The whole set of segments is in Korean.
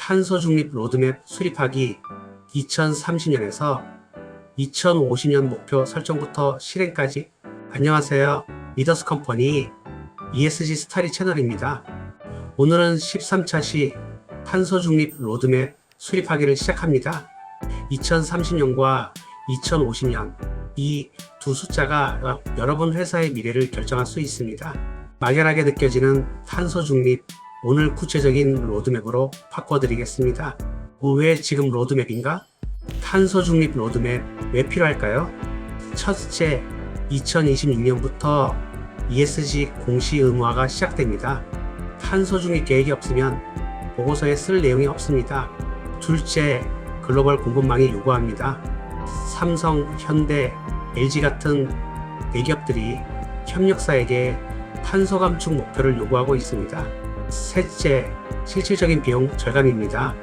탄소 중립 로드맵 수립하기 2030년에서 2050년 목표 설정부터 실행까지. 안녕하세요. 리더스 컴퍼니 ESG 스타리 채널입니다. 오늘은 13차 시 탄소 중립 로드맵 수립하기를 시작합니다. 2030년과 2050년 이 두 숫자가 여러분 회사의 미래를 결정할 수 있습니다. 막연하게 느껴지는 탄소 중립, 오늘 구체적인 로드맵으로 바꿔드리겠습니다. 왜 지금 로드맵인가? 탄소 중립 로드맵 왜 필요할까요? 첫째, 2026년부터 ESG 공시 의무화가 시작됩니다. 탄소 중립 계획이 없으면 보고서에 쓸 내용이 없습니다. 둘째, 글로벌 공급망이 요구합니다. 삼성, 현대, LG 같은 대기업들이 협력사에게 탄소 감축 목표를 요구하고 있습니다. 셋째, 실질적인 비용 절감입니다.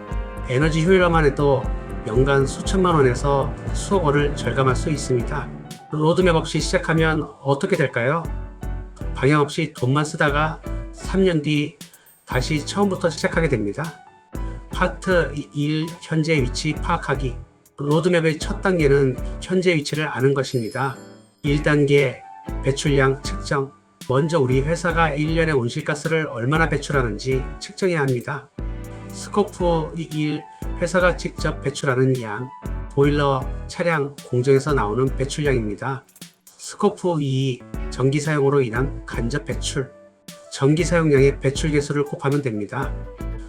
에너지 효율화만 해도 연간 수천만 원에서 수억 원을 절감할 수 있습니다. 로드맵 없이 시작하면 어떻게 될까요? 방향 없이 돈만 쓰다가 3년 뒤 다시 처음부터 시작하게 됩니다. 파트 1. 현재 위치 파악하기. 로드맵의 첫 단계는 현재 위치를 아는 것입니다. 1단계 배출량 측정. 먼저 우리 회사가 1년에 온실가스를 얼마나 배출하는지 측정해야 합니다. 스코프 1. 회사가 직접 배출하는 양. 보일러, 차량, 공정에서 나오는 배출량입니다. 스코프 2. 전기 사용으로 인한 간접 배출. 전기 사용량의 배출 개수를 곱하면 됩니다.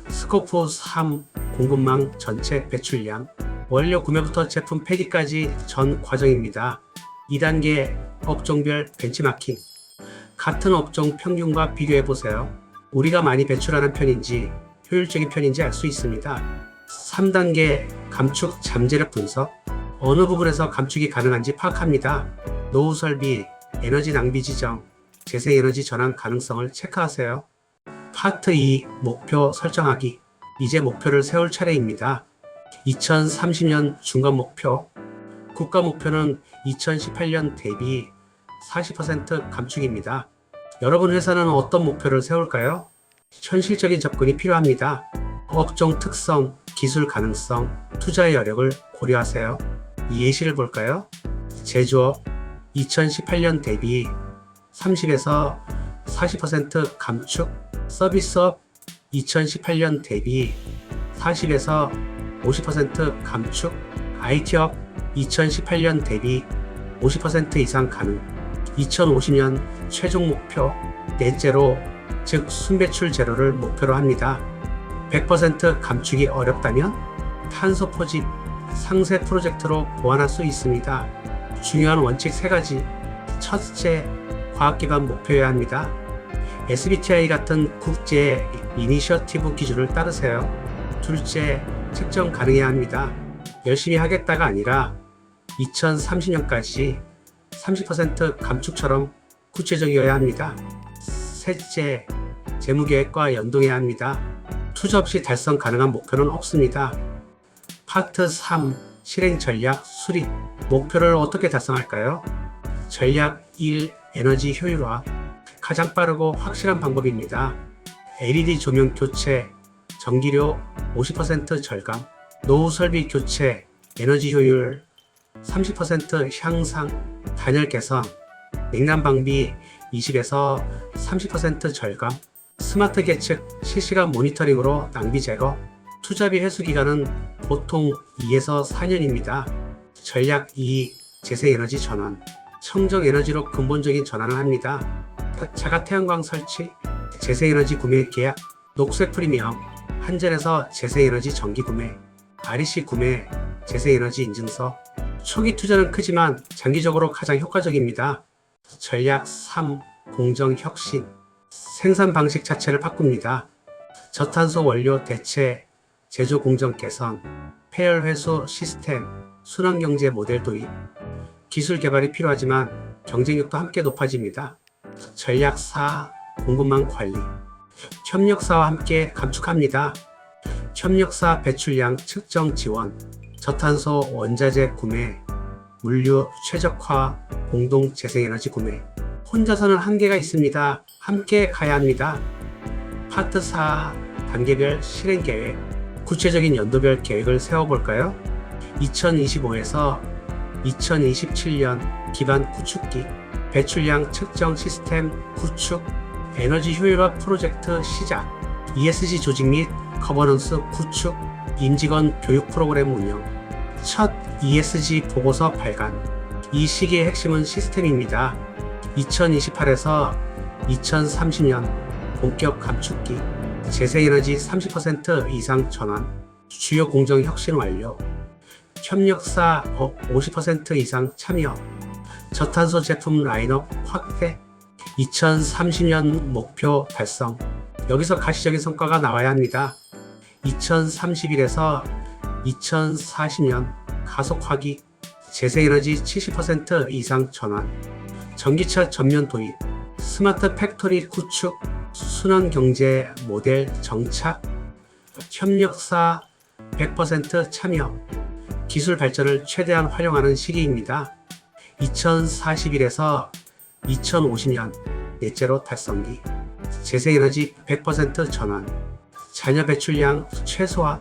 스코프 3. 공급망 전체 배출량. 원료 구매부터 제품 폐기까지 전 과정입니다. 2단계 업종별 벤치마킹. 같은 업종 평균과 비교해보세요. 우리가 많이 배출하는 편인지 효율적인 편인지 알 수 있습니다. 3단계 감축 잠재력 분석. 어느 부분에서 감축이 가능한지 파악합니다. 노후 설비, 에너지 낭비 지정, 재생에너지 전환 가능성을 체크하세요. 파트 2 목표 설정하기. 이제 목표를 세울 차례입니다. 2030년 중간 목표. 국가 목표는 2018년 대비 40% 감축입니다. 여러분 회사는 어떤 목표를 세울까요? 현실적인 접근이 필요합니다. 업종 특성, 기술 가능성, 투자의 여력을 고려하세요. 예시를 볼까요? 제조업 2018년 대비 30에서 40% 감축. 서비스업 2018년 대비 40에서 50% 감축. IT업 2018년 대비 50% 이상 가능. 2050년 최종 목표 넷제로, 즉 순배출 제로를 목표로 합니다. 100% 감축이 어렵다면 탄소 포집 상세 프로젝트로 보완할 수 있습니다. 중요한 원칙 3가지. 첫째, 과학기반 목표여야 합니다. SBTi 같은 국제 이니셔티브 기준을 따르세요. 둘째, 측정 가능해야 합니다. 열심히 하겠다가 아니라 2030년까지 30% 감축처럼 구체적이어야 합니다. 셋째, 재무계획과 연동해야 합니다. 투자 없이 달성 가능한 목표는 없습니다. 파트 3. 실행 전략 수립. 목표를 어떻게 달성할까요? 전략 1. 에너지 효율화. 가장 빠르고 확실한 방법입니다. LED 조명 교체, 전기료 50% 절감, 노후 설비 교체, 에너지 효율 30% 향상, 단열 개선, 냉난 방비 20에서 30% 절감, 스마트 계측 실시간 모니터링으로 낭비 제거. 투자비 회수 기간은 보통 2에서 4년입니다. 전략 2. 재생에너지 전환. 청정 에너지로 근본적인 전환을 합니다. 자가 태양광 설치, 재생에너지 구매 계약, 녹색 프리미엄, 한전에서 재생에너지 전기 구매, REC 구매, 재생에너지 인증서. 초기 투자는 크지만 장기적으로 가장 효과적입니다. 전략 3. 공정 혁신. 생산 방식 자체를 바꿉니다. 저탄소 원료 대체, 제조 공정 개선, 폐열 회수 시스템, 순환경제 모델 도입. 기술 개발이 필요하지만 경쟁력도 함께 높아집니다. 전략 4. 공급망 관리. 협력사와 함께 감축합니다. 협력사 배출량 측정 지원, 저탄소 원자재 구매, 물류 최적화, 공동 재생에너지 구매. 혼자서는 한계가 있습니다. 함께 가야 합니다. 파트 4. 단계별 실행 계획. 구체적인 연도별 계획을 세워볼까요? 2025에서 2027년 기반 구축기, 배출량 측정 시스템 구축, 에너지 효율화 프로젝트 시작, ESG 조직 및 거버넌스 구축, 임직원 교육 프로그램 운영, 첫 ESG 보고서 발간. 이 시기의 핵심은 시스템입니다. 2028에서 2030년 본격 감축기, 재생에너지 30% 이상 전환, 주요 공정 혁신 완료, 협력사 50% 이상 참여, 저탄소 제품 라인업 확대, 2030년 목표 달성. 여기서 가시적인 성과가 나와야 합니다. 2031에서 2040년 가속화기, 재생에너지 70% 이상 전환, 전기차 전면 도입, 스마트 팩토리 구축, 순환경제 모델 정착, 협력사 100% 참여, 기술 발전을 최대한 활용하는 시기입니다. 2041에서 2050년 넷제로 달성기, 재생에너지 100% 전환, 잔여 배출량 최소화,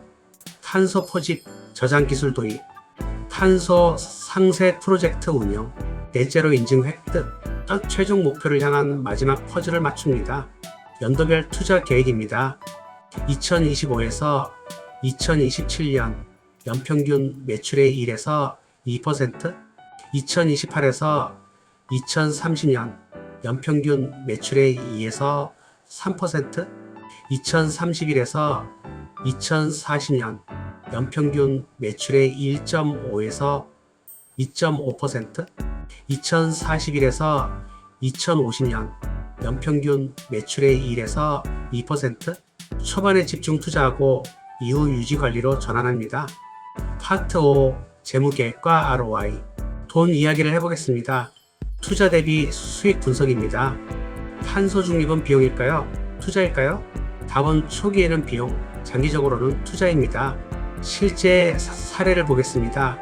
탄소 포집 저장 기술 도입, 탄소 상세 프로젝트 운영, 넷제로 인증 획득, 최종 목표를 향한 마지막 퍼즐을 맞춥니다. 연도별 투자 계획입니다. 2025에서 2027년 연평균 매출의 1에서 2%, 2028에서 2030년 연평균 매출의 2에서 3%, 2031에서 2040년 연평균 매출의 1.5에서 2.5%, 2041에서 2050년 연평균 매출의 1에서 2%, 초반에 집중 투자하고 이후 유지 관리로 전환합니다. 파트 5 재무계획과 ROI. 돈 이야기를 해보겠습니다. 투자 대비 수익 분석입니다. 탄소 중립은 비용일까요? 투자일까요? 답은 초기에는 비용, 장기적으로는 투자입니다. 실제 사례를 보겠습니다.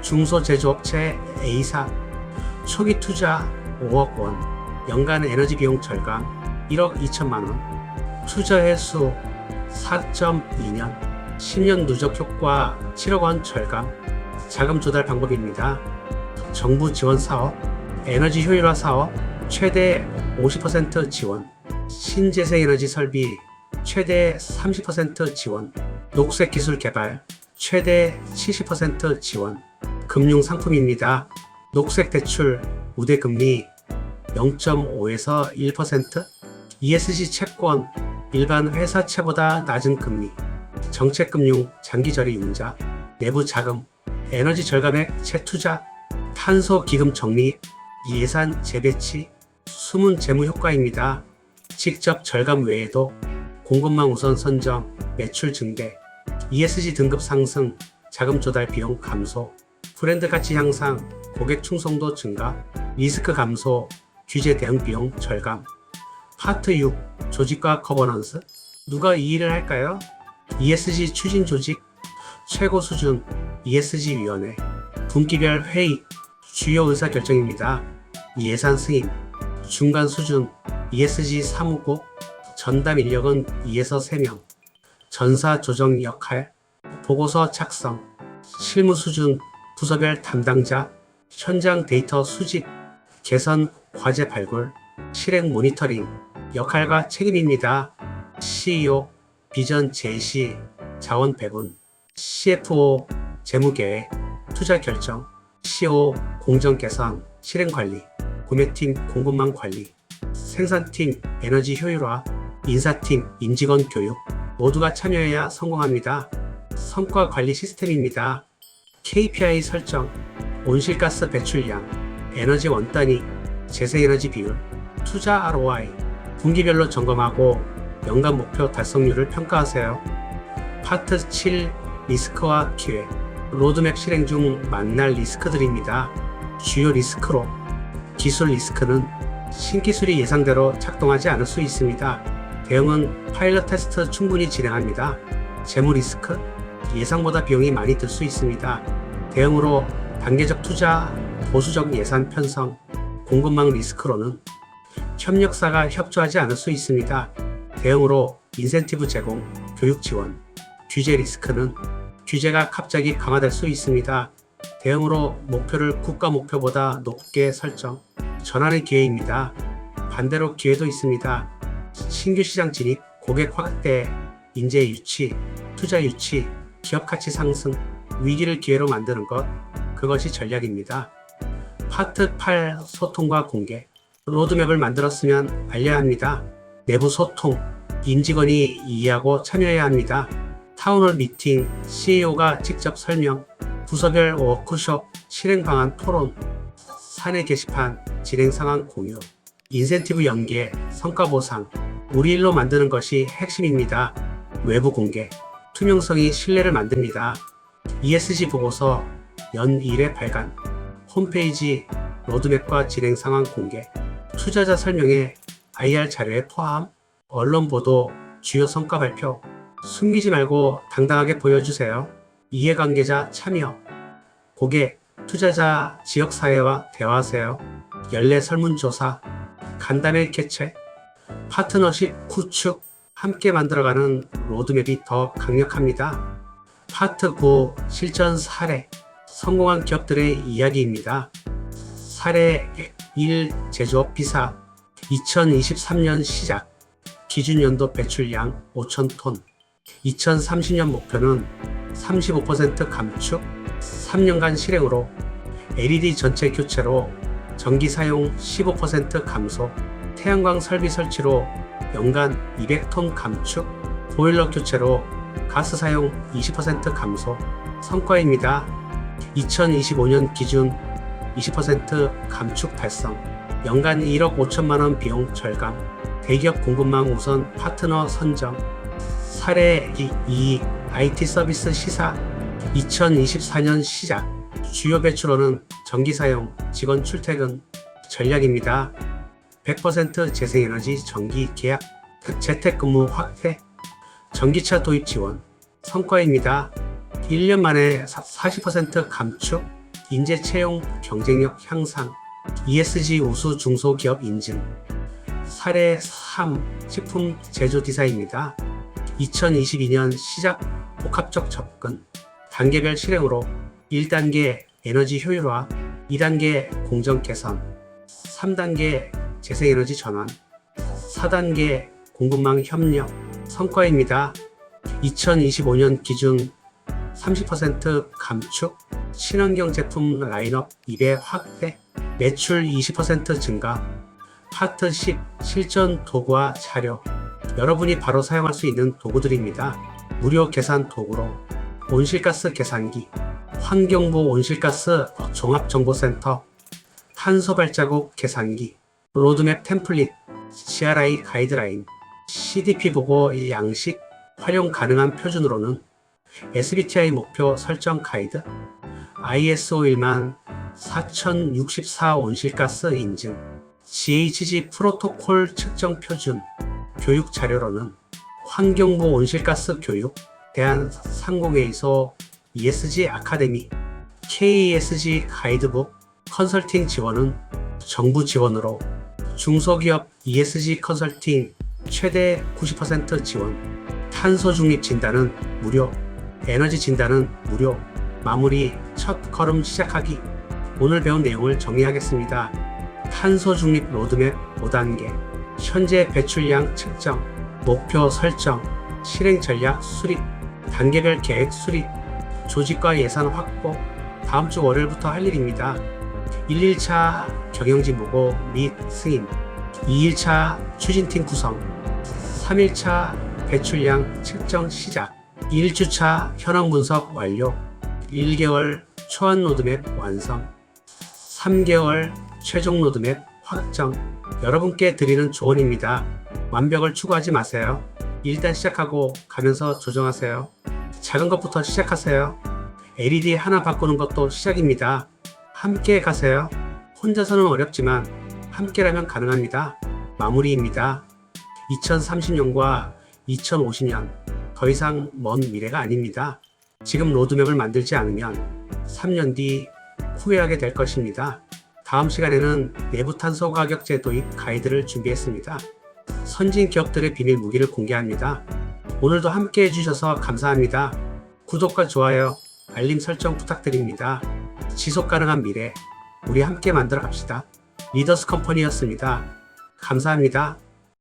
중소제조업체 A사, 초기 투자 5억 원, 연간 에너지 비용 절감 1억 2천만 원, 투자 횟수 4.2년, 10년 누적 효과 7억 원 절감. 자금 조달 방법입니다. 정부 지원 사업, 에너지 효율화 사업 최대 50% 지원, 신재생에너지 설비 최대 30% 지원, 녹색 기술 개발 최대 70% 지원. 금융 상품입니다. 녹색 대출 우대금리 0.5에서 1%, ESG 채권 일반 회사채보다 낮은 금리, 정책금융 장기저리 융자, 내부 자금, 에너지 절감액 재투자, 탄소 기금 적립, 예산 재배치, 숨은 재무 효과입니다. 직접 절감 외에도 공급망 우선 선정, 매출 증대, ESG 등급 상승, 자금 조달 비용 감소, 브랜드 가치 향상, 고객 충성도 증가, 리스크 감소, 규제 대응 비용 절감. 파트 6 조직과 거버넌스. 누가 이 일을 할까요? ESG 추진 조직, 최고 수준 ESG 위원회, 분기별 회의, 주요 의사 결정입니다. 예산 승인, 중간 수준 ESG 사무국, 전담 인력은 2에서 3명, 전사 조정 역할, 보고서 작성, 실무 수준 부서별 담당자, 현장 데이터 수집, 개선 과제 발굴, 실행 모니터링, 역할과 책임입니다. CEO, 비전 제시, 자원 배분, CFO, 재무계획, 투자 결정, CO, 공정 개선, 실행 관리, 구매팀, 공급망 관리, 생산팀, 에너지 효율화, 인사팀, 임직원 교육, 모두가 참여해야 성공합니다. 성과 관리 시스템입니다. KPI 설정, 온실가스 배출량, 에너지 원단위, 재생에너지 비율, 투자 ROI, 분기별로 점검하고 연간 목표 달성률을 평가하세요. 파트 7 리스크와 기회. 로드맵 실행 중 만날 리스크들입니다. 주요 리스크로, 기술 리스크는 신기술이 예상대로 작동하지 않을 수 있습니다. 대응은 파일럿 테스트 충분히 진행합니다. 재무 리스크, 예상보다 비용이 많이 들 수 있습니다. 대응으로 단계적 투자, 보수적 예산 편성, 공급망 리스크로는 협력사가 협조하지 않을 수 있습니다. 대응으로 인센티브 제공, 교육 지원, 규제 리스크는 규제가 갑자기 강화될 수 있습니다. 대응으로 목표를 국가 목표보다 높게 설정, 전환의 기회입니다. 반대로 기회도 있습니다. 신규 시장 진입, 고객 확대, 인재 유치, 투자 유치, 기업 가치 상승, 위기를 기회로 만드는 것, 그것이 전략입니다. 파트 8 소통과 공개. 로드맵을 만들었으면 알려야 합니다. 내부 소통, 임직원이 이해하고 참여해야 합니다. 타운홀 미팅, CEO가 직접 설명, 부서별 워크숍, 실행 방안 토론, 사내 게시판, 진행 상황 공유, 인센티브 연계, 성과 보상, 우리 일로 만드는 것이 핵심입니다. 외부 공개, 투명성이 신뢰를 만듭니다. ESG 보고서, 연 1회 발간, 홈페이지, 로드맵과 진행 상황 공개, 투자자 설명회, IR 자료에 포함, 언론 보도, 주요 성과 발표, 숨기지 말고 당당하게 보여주세요. 이해관계자 참여, 고객, 투자자, 지역사회와 대화하세요. 연례 설문조사, 간담회 개최, 파트너십 구축, 함께 만들어가는 로드맵이 더 강력합니다. 파트 9 실전 사례, 성공한 기업들의 이야기입니다. 사례 1 제조업 비사, 2023년 시작, 기준연도 배출량 5,000톤, 2030년 목표는 35% 감축, 3년간 실행으로 LED 전체 교체로 전기 사용 15% 감소, 태양광 설비 설치로 연간 200톤 감축, 보일러 교체로 가스 사용 20% 감소. 성과입니다. 2025년 기준 20% 감축 달성, 연간 1억 5천만 원 비용 절감, 대기업 공급망 우선 파트너 선정. 사례 2 IT 서비스 시사, 2024년 시작, 주요 배출원은 전기 사용, 직원 출퇴근, 전략입니다. 100% 재생에너지 전기 계약, 재택근무 확대, 전기차 도입 지원. 성과입니다. 1년 만에 40% 감축, 인재 채용 경쟁력 향상, ESG 우수 중소기업 인증. 사례 3 식품 제조 디자인입니다. 2022년 시작, 복합적 접근, 단계별 실행으로 1단계 에너지 효율화, 2단계 공정 개선, 3단계 재생에너지 전환, 4단계 공급망 협력. 성과입니다. 2025년 기준 30% 감축, 친환경 제품 라인업 2배 확대, 매출 20% 증가. 파트 10 실전 도구와 자료. 여러분이 바로 사용할 수 있는 도구들입니다. 무료 계산 도구로 온실가스 계산기, 환경부 온실가스 종합정보센터, 탄소 발자국 계산기, 로드맵 템플릿, CRI 가이드라인, CDP 보고 양식, 활용 가능한 표준으로는 SBTi 목표 설정 가이드, ISO 14064 온실가스 인증, GHG 프로토콜 측정 표준. 교육 자료로는 환경부 온실가스 교육, 대한상공회의소 ESG 아카데미, KESG 가이드북. 컨설팅 지원은 정부 지원으로 중소기업 ESG 컨설팅 최대 90% 지원. 탄소 중립 진단은 무료, 에너지 진단은 무료. 마무리 첫 걸음 시작하기. 오늘 배운 내용을 정리하겠습니다. 탄소 중립 로드맵 5단계, 현재 배출량 측정, 목표 설정, 실행 전략 수립, 단계별 계획 수립, 조직과 예산 확보. 다음 주 월요일부터 할 일입니다. 1일차 경영진 보고 및 승인, 2일차 추진팀 구성, 3일차 배출량 측정 시작, 1주차 현황 분석 완료, 1개월 초안 로드맵 완성, 3개월 최종 로드맵 확정. 여러분께 드리는 조언입니다. 완벽을 추구하지 마세요. 일단 시작하고 가면서 조정하세요. 작은 것부터 시작하세요. LED 하나 바꾸는 것도 시작입니다. 함께 가세요. 혼자서는 어렵지만 함께라면 가능합니다. 마무리입니다. 2030년과 2050년, 더 이상 먼 미래가 아닙니다. 지금 로드맵을 만들지 않으면 3년 뒤 후회하게 될 것입니다. 다음 시간에는 내부 탄소 가격 제도입 가이드를 준비했습니다. 선진 기업들의 비밀 무기를 공개합니다. 오늘도 함께 해주셔서 감사합니다. 구독과 좋아요, 알림 설정 부탁드립니다. 지속 가능한 미래, 우리 함께 만들어 갑시다. 리더스 컴퍼니였습니다. 감사합니다.